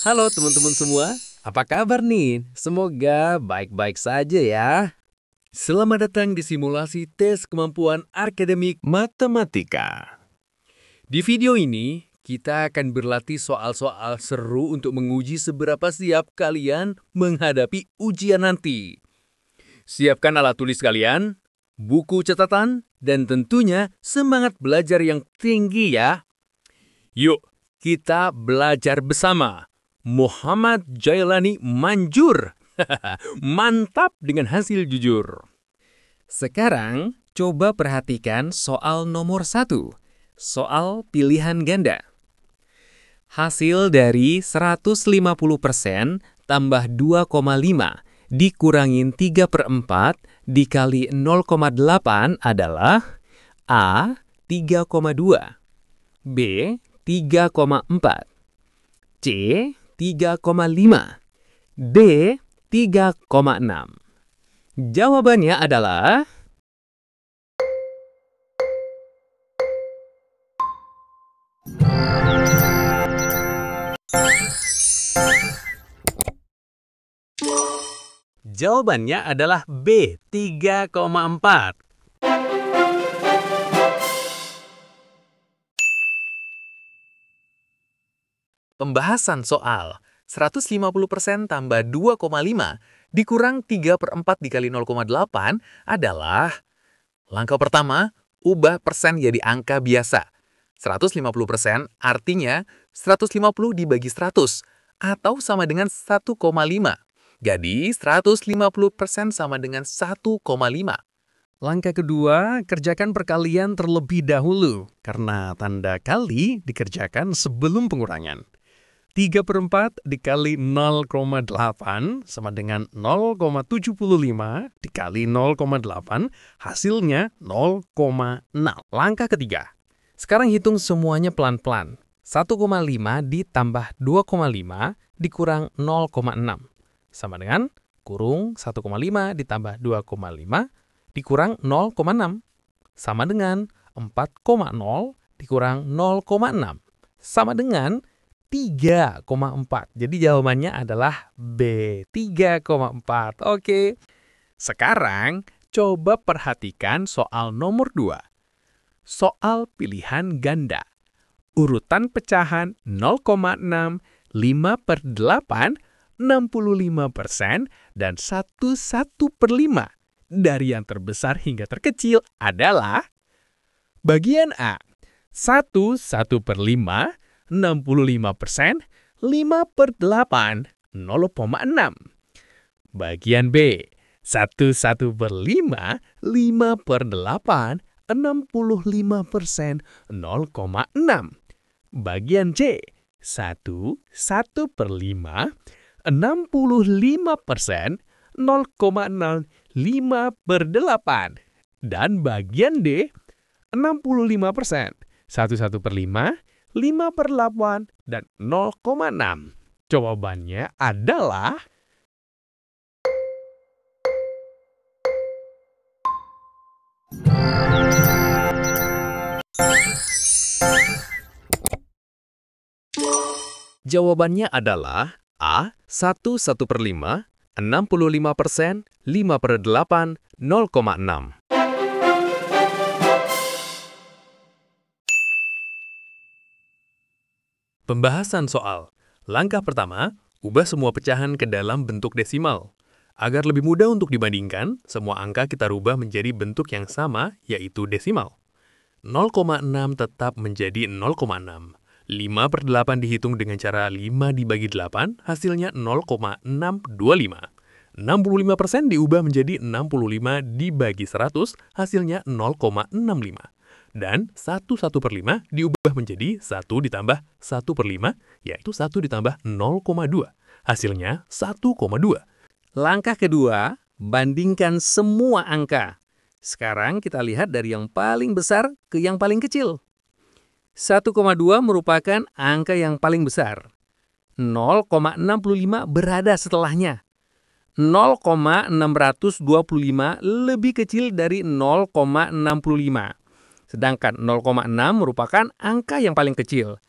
Halo teman-teman semua, apa kabar nih? Semoga baik-baik saja ya. Selamat datang di simulasi tes kemampuan akademik matematika. Di video ini, kita akan berlatih soal-soal seru untuk menguji seberapa siap kalian menghadapi ujian nanti. Siapkan alat tulis kalian, buku catatan, dan tentunya semangat belajar yang tinggi ya. Yuk, kita belajar bersama. Muhammad Jailani manjur. Mantap dengan hasil jujur. Sekarang, coba perhatikan soal nomor 1. Soal pilihan ganda. Hasil dari 150% tambah 2,5 dikurangin 3/4 dikali 0,8 adalah A. 3,2, B. 3,4, C. 3,5, D. 3,6. Jawabannya adalah B. 3,4. Pembahasan soal 150% tambah 2,5 dikurang 3/4 dikali 0,8 adalah langkah pertama, ubah persen jadi angka biasa. 150% artinya 150 dibagi 100 atau sama dengan 1,5. Jadi 150% sama dengan 1,5. Langkah kedua, kerjakan perkalian terlebih dahulu karena tanda kali dikerjakan sebelum pengurangan. 3/4 dikali 0,8 sama dengan 0,75 dikali 0,8, hasilnya 0,6. Langkah ketiga. Sekarang hitung semuanya pelan-pelan. 1,5 ditambah 2,5 dikurang 0,6. Sama dengan kurung 1,5 ditambah 2,5 dikurang 0,6. Sama dengan 4,0 dikurang 0,6. Sama dengan 3,4. Jadi jawabannya adalah B, 3,4. Oke. Sekarang coba perhatikan soal nomor 2. Soal pilihan ganda. Urutan pecahan 0,6, 5/8, 65%, dan 1/1/5 dari yang terbesar hingga terkecil adalah bagian A, 1/1/5, 65%, 5/8, 0,6. Bagian B, 1/1/5, 5/8, 65%, 0,6. Bagian C, 1/1/5, 65%, 0,0, 5/8. Dan bagian D, 65%, 1/1/5, 5/8, dan 0,6. Jawabannya adalah A, 1/1/5, 65%, 5/8, 0,6. Pembahasan soal. Langkah pertama, ubah semua pecahan ke dalam bentuk desimal. Agar lebih mudah untuk dibandingkan, semua angka kita rubah menjadi bentuk yang sama, yaitu desimal. 0,6 tetap menjadi 0,6. 5/8 dihitung dengan cara 5 dibagi 8, hasilnya 0,625. 65% diubah menjadi 65 dibagi 100, hasilnya 0,65. Dan 1/1/5 diubah menjadi 1 ditambah 1/5, yaitu 1 ditambah 0,2. Hasilnya 1,2. Langkah kedua, bandingkan semua angka. Sekarang kita lihat dari yang paling besar ke yang paling kecil. 1,2 merupakan angka yang paling besar. 0,65 berada setelahnya. 0,625 lebih kecil dari 0,65. Sedangkan 0,6 merupakan angka yang paling kecil.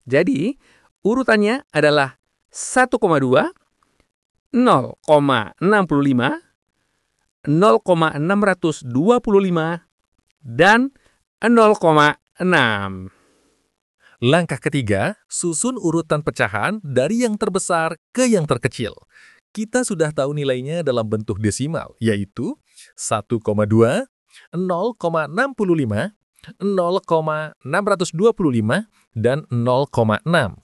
Jadi, urutannya adalah 1,2, 0,65, 0,625, dan 0,6. Langkah ketiga, susun urutan pecahan dari yang terbesar ke yang terkecil. Kita sudah tahu nilainya dalam bentuk desimal, yaitu 1,2, 0,65, 0,625, dan 0,6.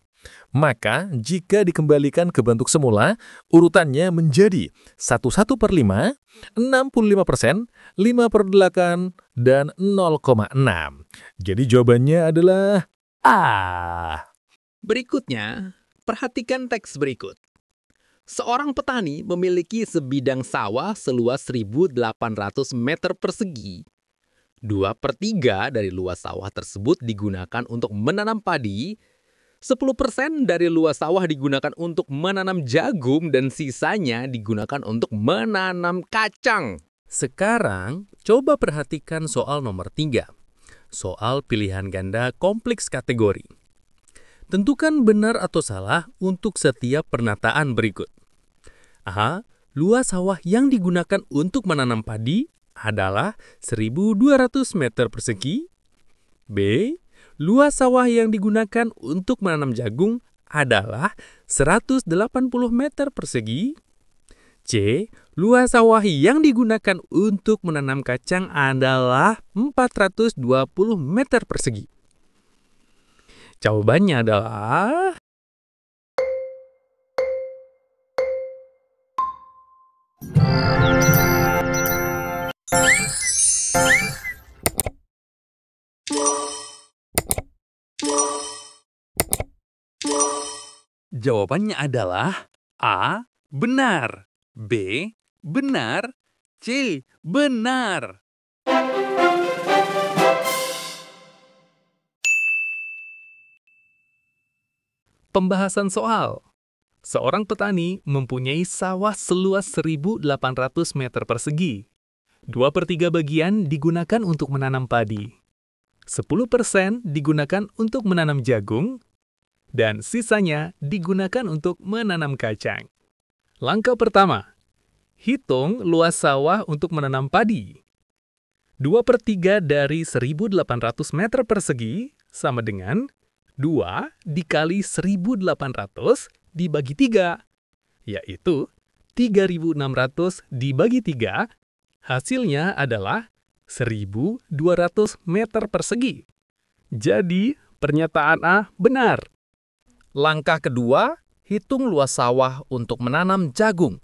Maka, jika dikembalikan ke bentuk semula, urutannya menjadi 1/5, 65%, 5/8, dan 0,6. Jadi jawabannya adalah A. Berikutnya, perhatikan teks berikut. Seorang petani memiliki sebidang sawah seluas 1.800 meter persegi. 2/3 dari luas sawah tersebut digunakan untuk menanam padi, 10% dari luas sawah digunakan untuk menanam jagung, dan sisanya digunakan untuk menanam kacang. Sekarang, coba perhatikan soal nomor 3. Soal pilihan ganda kompleks kategori. Tentukan benar atau salah untuk setiap pernyataan berikut. A. Luas sawah yang digunakan untuk menanam padi adalah 1.200 meter persegi. B. Luas sawah yang digunakan untuk menanam jagung adalah 180 meter persegi. C. Luas sawah yang digunakan untuk menanam kacang adalah 420 meter persegi. Jawabannya adalah Jawabannya adalah A. Benar, B. Benar, C. Benar. Pembahasan soal. Seorang petani mempunyai sawah seluas 1.800 meter persegi. 2/3 bagian digunakan untuk menanam padi. 10% digunakan untuk menanam jagung, dan sisanya digunakan untuk menanam kacang. Langkah pertama, hitung luas sawah untuk menanam padi. 2/3 dari 1.800 meter persegi sama dengan 2 dikali 1.800 dibagi 3, yaitu 3.600 dibagi 3, hasilnya adalah 1.200 meter persegi. Jadi, pernyataan A benar. Langkah kedua, hitung luas sawah untuk menanam jagung.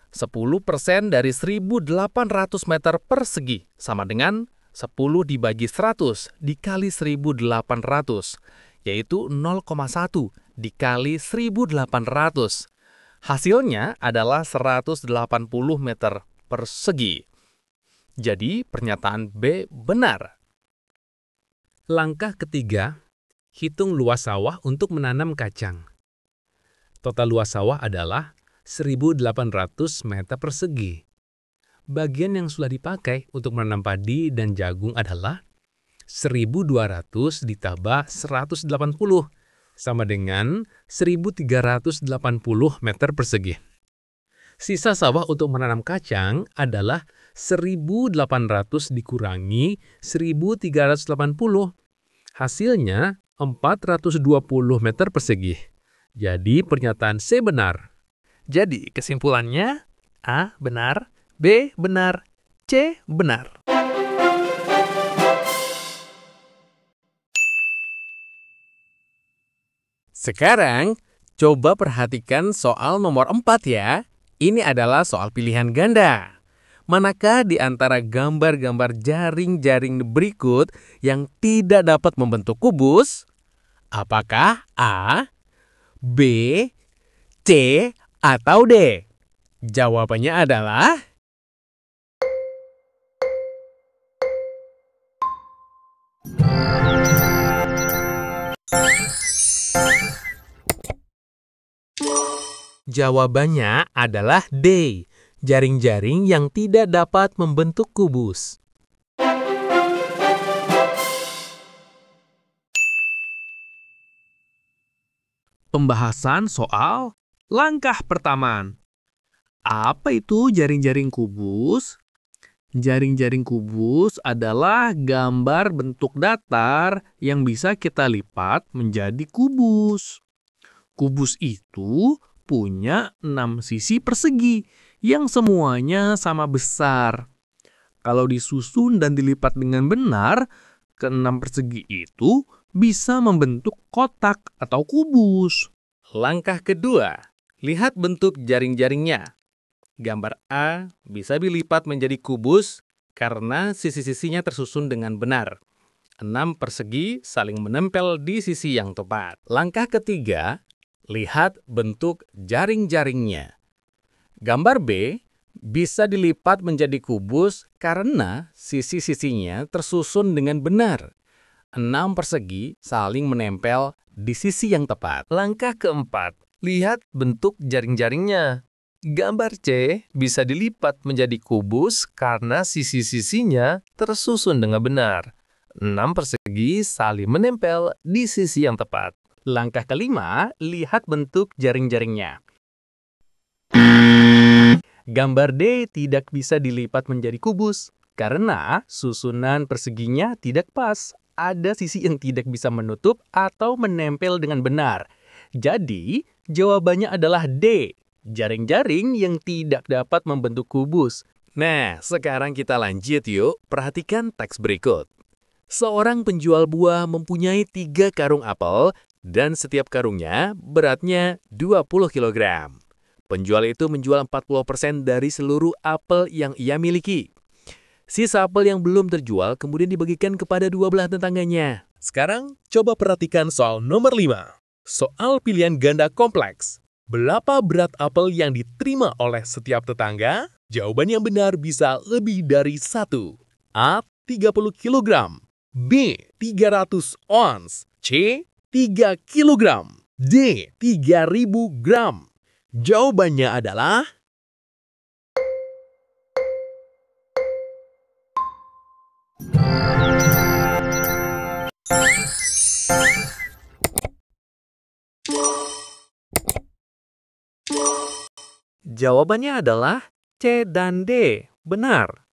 10% dari 1.800 meter persegi sama dengan 10 dibagi 100 dikali 1.800, yaitu 0,1 dikali 1.800. Hasilnya adalah 180 meter persegi. Jadi, pernyataan B benar. Langkah ketiga, hitung luas sawah untuk menanam kacang. Total luas sawah adalah 1.800 meter persegi. Bagian yang sudah dipakai untuk menanam padi dan jagung adalah 1.200 ditambah 180, sama dengan 1.380 meter persegi. Sisa sawah untuk menanam kacang adalah 1.800 dikurangi 1.380. Hasilnya 420 meter persegi. Jadi pernyataan C benar. Jadi kesimpulannya A benar, B benar, C benar. Sekarang, coba perhatikan soal nomor 4 ya. Ini adalah soal pilihan ganda. Manakah di antara gambar-gambar jaring-jaring berikut yang tidak dapat membentuk kubus? Apakah A, B, C, atau D? Jawabannya adalah Jawabannya adalah D, jaring-jaring yang tidak dapat membentuk kubus. Pembahasan soal Langkah pertama. Apa itu jaring-jaring kubus? Jaring-jaring kubus adalah gambar bentuk datar yang bisa kita lipat menjadi kubus. Kubus itu punya 6 sisi persegi yang semuanya sama besar. Kalau disusun dan dilipat dengan benar, ke-6 persegi itu bisa membentuk kotak atau kubus. Langkah kedua, lihat bentuk jaring-jaringnya. Gambar A bisa dilipat menjadi kubus karena sisi-sisinya tersusun dengan benar. 6 persegi saling menempel di sisi yang tepat. Langkah ketiga, lihat bentuk jaring-jaringnya. Gambar B bisa dilipat menjadi kubus karena sisi-sisinya tersusun dengan benar. 6 persegi saling menempel di sisi yang tepat. Langkah keempat, lihat bentuk jaring-jaringnya. Gambar C bisa dilipat menjadi kubus karena sisi-sisinya tersusun dengan benar. 6 persegi saling menempel di sisi yang tepat. Langkah kelima, lihat bentuk jaring-jaringnya. Gambar D tidak bisa dilipat menjadi kubus karena susunan perseginya tidak pas. Ada sisi yang tidak bisa menutup atau menempel dengan benar. Jadi, jawabannya adalah D. Jaring-jaring yang tidak dapat membentuk kubus. Nah, sekarang kita lanjut yuk. Perhatikan teks berikut. Seorang penjual buah mempunyai 3 karung apel dan setiap karungnya beratnya 20 kg. Penjual itu menjual 40% dari seluruh apel yang ia miliki. Sisa apel yang belum terjual kemudian dibagikan kepada 12 tetangganya. Sekarang, coba perhatikan soal nomor 5. Soal pilihan ganda kompleks. Berapa berat apel yang diterima oleh setiap tetangga? Jawaban yang benar bisa lebih dari 1. A. 30 kg. B. 300 ons. C. 3 kg. D. 3.000 gram. Jawabannya adalah Jawabannya adalah C dan D. Benar.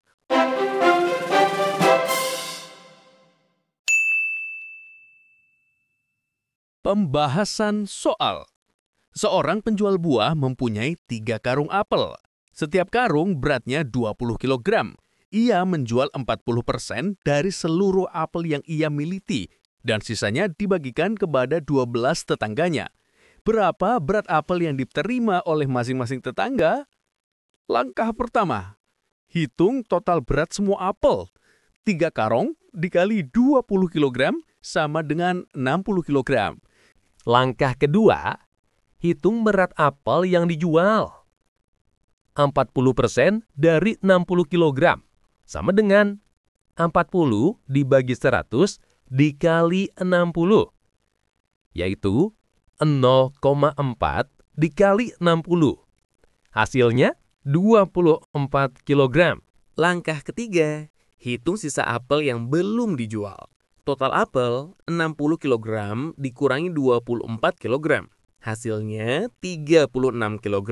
pembahasan soal. Seorang penjual buah mempunyai 3 karung apel. Setiap karung beratnya 20 kg. Ia menjual 40% dari seluruh apel yang ia miliki dan sisanya dibagikan kepada 12 tetangganya. Berapa berat apel yang diterima oleh masing-masing tetangga? Langkah pertama, hitung total berat semua apel. 3 karung dikali 20 kg sama dengan 60 kg. Langkah kedua, hitung berat apel yang dijual. 40% dari 60 kg sama dengan 40 dibagi 100 dikali 60, yaitu 0,4 dikali 60. Hasilnya 24 kg. Langkah ketiga, hitung sisa apel yang belum dijual. Total apel 60 kg dikurangi 24 kg. Hasilnya 36 kg.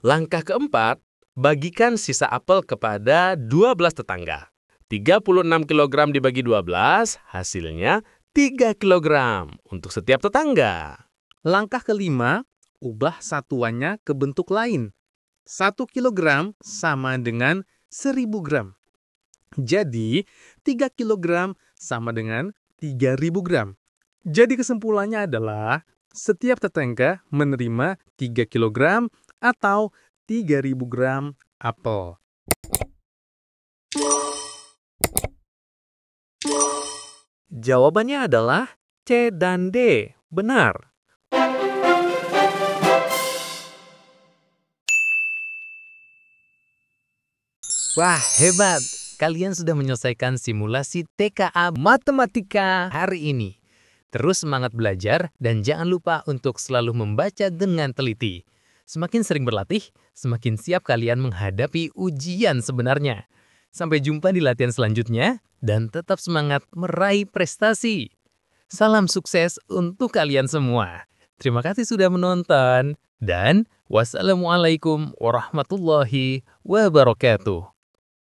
Langkah keempat, bagikan sisa apel kepada 12 tetangga. 36 kg dibagi 12, hasilnya 3 kg untuk setiap tetangga. Langkah kelima, ubah satuannya ke bentuk lain. 1 kilogram sama dengan 1000 gram. Jadi, 3 kilogram sama dengan 3000 gram. Jadi kesimpulannya adalah setiap tetangga menerima 3 kilogram atau 3000 gram apel. Jawabannya adalah C dan D. Benar. Wah, hebat! Kalian sudah menyelesaikan simulasi TKA Matematika hari ini. Terus semangat belajar dan jangan lupa untuk selalu membaca dengan teliti. Semakin sering berlatih, semakin siap kalian menghadapi ujian sebenarnya. Sampai jumpa di latihan selanjutnya dan tetap semangat meraih prestasi. Salam sukses untuk kalian semua. Terima kasih sudah menonton, dan wassalamualaikum warahmatullahi wabarakatuh.